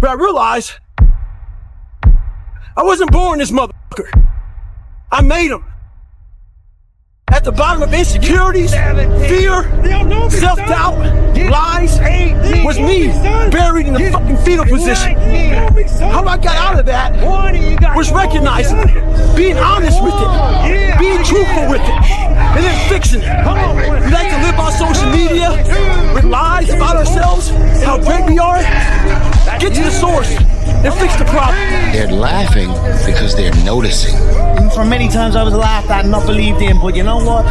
But I realized I wasn't born this motherfucker. I made him. At the bottom of insecurities, fear, self-doubt, lies, was me buried in the fucking fetal position. How I got out of that was recognizing it, being honest with it, being truthful with it, and then fixing it. We like to live on social media with lies about ourselves, how great we are. Get to the source and fix the problem. They're laughing because they're noticing. For many times I was laughed at and not believed in, but you know what?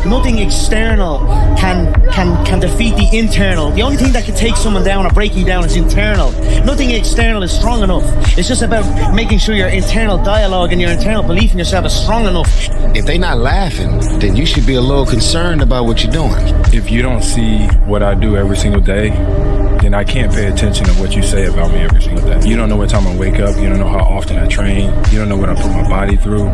Nothing external can defeat the internal. The only thing that can take someone down or break you down is internal. Nothing external is strong enough. It's just about making sure your internal dialogue and your internal belief in yourself is strong enough. If they're not laughing, then you should be a little concerned about what you're doing. If you don't see what I do every single day, then I can't pay attention to what you say about me every single day. You don't know what time I wake up. You don't know how often I train. You don't know what I put my body through.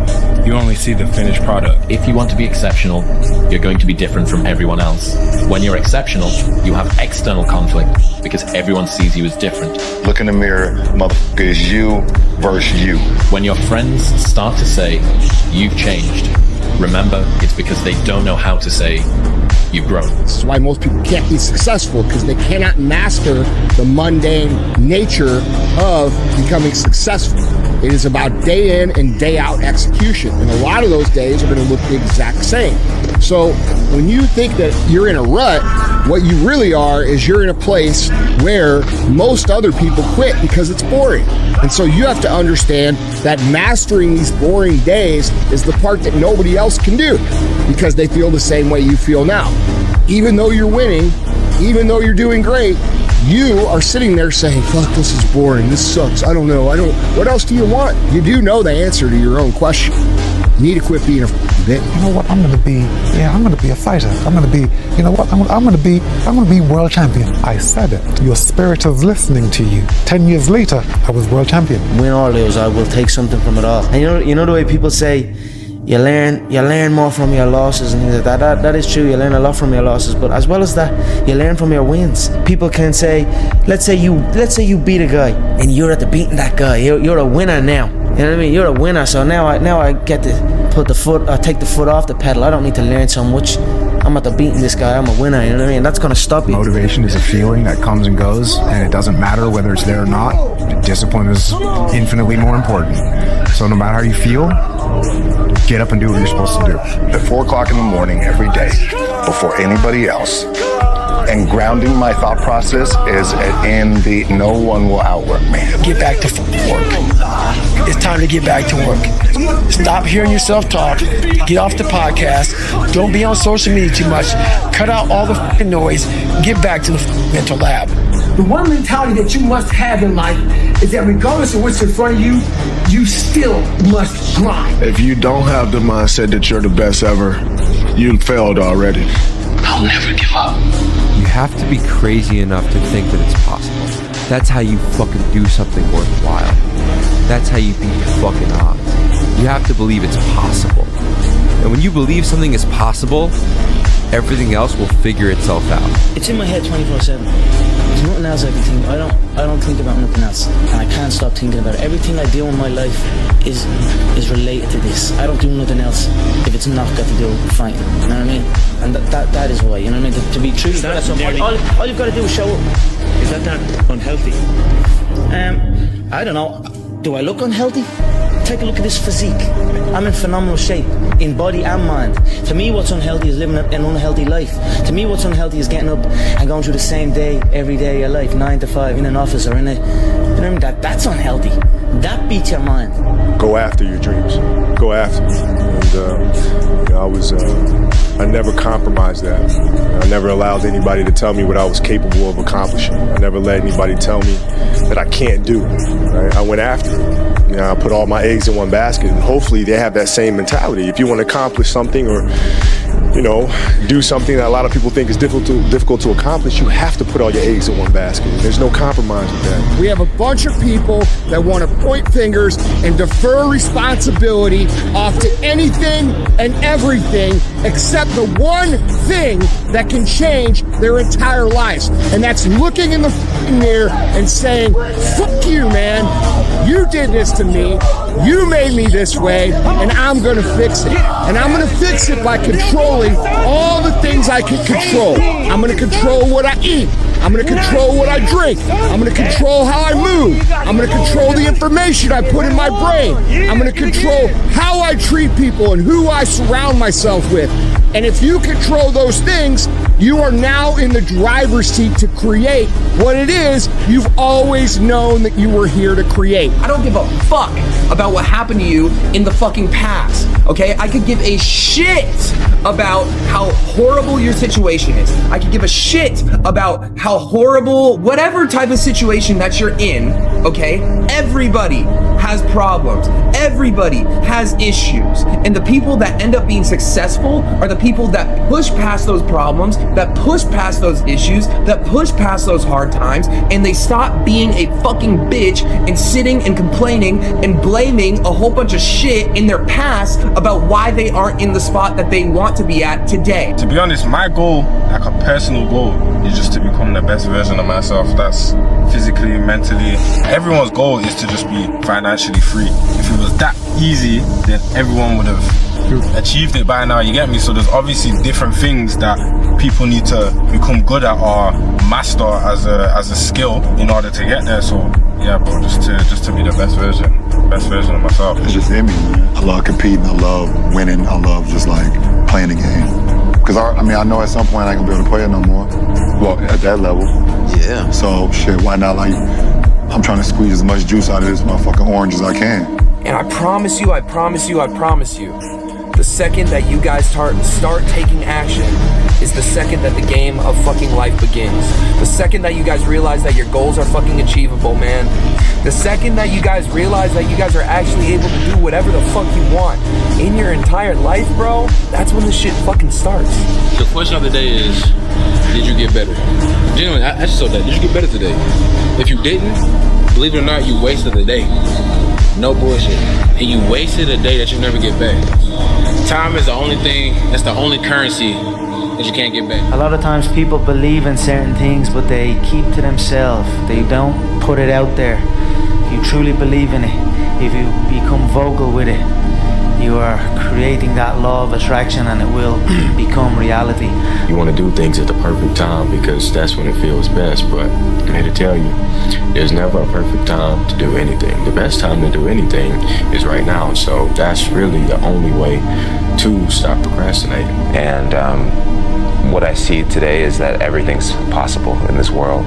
You only see the finished product. If you want to be exceptional, you're going to be different from everyone else. When you're exceptional, you have external conflict because everyone sees you as different. Look in the mirror, motherfucker, is you versus you. When your friends start to say, you've changed, remember, it's because they don't know how to say, you've grown. This is why most people can't be successful, because they cannot master the mundane nature of becoming successful. It is about day in and day out execution, and a lot of those days are going to look the exact same. So when you think that you're in a rut, what you really are is you're in a place where most other people quit because it's boring. And so you have to understand that mastering these boring days is the part that nobody else can do, because they feel the same way you feel now. Even though you're winning, even though you're doing great, you are sitting there saying, fuck, this is boring, this sucks, I don't know, what else do you want? You do know the answer to your own question. You need to quit being a bit. You know what, I'm gonna be a fighter. I'm gonna be, you know what, I'm gonna be world champion. I said it. Your spirit is listening to you. 10 years later, I was world champion. Win or lose, I will take something from it all. And you know the way people say, you learn more from your losses and things like that. That is true. You learn a lot from your losses, but as well as that, you learn from your wins. People can say, let's say you beat a guy and you're at the beating that guy. You're a winner now. You know what I mean? You're a winner. So now I get to take the foot off the pedal. I don't need to learn so much. I'm at the beating this guy. I'm a winner. You know what I mean? That's gonna stop you. Motivation is a feeling that comes and goes, and it doesn't matter whether it's there or not. Discipline is infinitely more important. So no matter how you feel, get up and do what you're supposed to do. At 4 o'clock in the morning every day, before anybody else. And grounding my thought process is in the no one will outwork me. Get back to work. It's time to get back to work. Stop hearing yourself talk. Get off the podcast. Don't be on social media too much. Cut out all the fucking noise. Get back to the mental lab. The one mentality that you must have in life is that regardless of what's in front of you, you still must grind. If you don't have the mindset that you're the best ever, you failed already. I'll never give up. You have to be crazy enough to think that it's possible. That's how you fucking do something worthwhile. That's how you beat the fucking odds. You have to believe it's possible. And when you believe something is possible, everything else will figure itself out. It's in my head 24/7. There's nothing else I can think. I don't think about nothing else, and I can't stop thinking about it. Everything I do in my life is related to this. I don't do nothing else if it's not got to do with fighting. You know what I mean? And that is why. You know what I mean? To be true to that, all you've got to do is show up. Is that unhealthy? I don't know. Do I look unhealthy? Take a look at this physique. I'm in phenomenal shape, in body and mind. To me, what's unhealthy is living an unhealthy life. To me, what's unhealthy is getting up and going through the same day, every day of your life, 9 to 5, in an office or in a... You know what I mean? That's unhealthy. That beats your mind. Go after your dreams. Go after them. And I never compromised that. I never allowed anybody to tell me what I was capable of accomplishing. I never let anybody tell me that I can't do it. Right? I went after it. I put all my eggs in one basket, and hopefully they have that same mentality. If you want to accomplish something or you know, do something that a lot of people think is difficult to accomplish, you have to put all your eggs in one basket. There's no compromise with that. We have a bunch of people that want to point fingers and defer responsibility off to anything and everything except the one thing that can change their entire lives. And that's looking in the mirror and saying, fuck you, man. You did this to me. You made me this way, and I'm going to fix it. And I'm going to fix it by controlling all the things I can control. I'm going to control what I eat. I'm going to control what I drink. I'm going to control how I move. I'm going to control the information I put in my brain. I'm going to control how I treat people and who I surround myself with. And if you control those things, you are now in the driver's seat to create what it is you've always known that you were here to create. I don't give a fuck about what happened to you in the fucking past, okay? I could give a shit about how horrible your situation is. I could give a shit about how horrible whatever type of situation that you're in, okay? Everybody has problems. Everybody has issues. And the people that end up being successful are the people that push past those problems, that push past those issues, that push past those hard times, and they stop being a fucking bitch and sitting and complaining and blaming a whole bunch of shit in their past about why they aren't in the spot that they want to be at today. To be honest, my goal, like a personal goal, is just to become the best version of myself. That's physically, mentally. Everyone's goal is to just be financially free. If it was that easy, then everyone would have achieved it by now, you get me? So there's obviously different things that people need to become good at or master as a skill in order to get there. So yeah, bro, just to be the best version of myself. It's just in me, man. I love competing, I love winning, I love just like playing the game. Because I know at some point I ain't gonna be able to play it no more. Well, at that level. Yeah. So shit, why not, like, I'm trying to squeeze as much juice out of this motherfucking orange as I can. And I promise you, the second that you guys start taking action is the second that the game of fucking life begins. The second that you guys realize that your goals are fucking achievable, man. The second that you guys realize that you guys are actually able to do whatever the fuck you want in your entire life, bro, that's when the shit fucking starts. The question of the day is, did you get better? Genuinely, I just saw that. Did you get better today? If you didn't, believe it or not, you wasted the day. No bullshit. And you wasted a day that you never get back. Time is the only thing, that's the only currency that you can't get back. A lot of times people believe in certain things, but they keep to themselves. They don't put it out there. If you truly believe in it, if you become vocal with it, you are creating that law of attraction and it will become reality. You want to do things at the perfect time because that's when it feels best, but I'm here to tell you, there's never a perfect time to do anything. The best time to do anything is right now, so that's really the only way to stop procrastinating. And what I see today is that everything's possible in this world.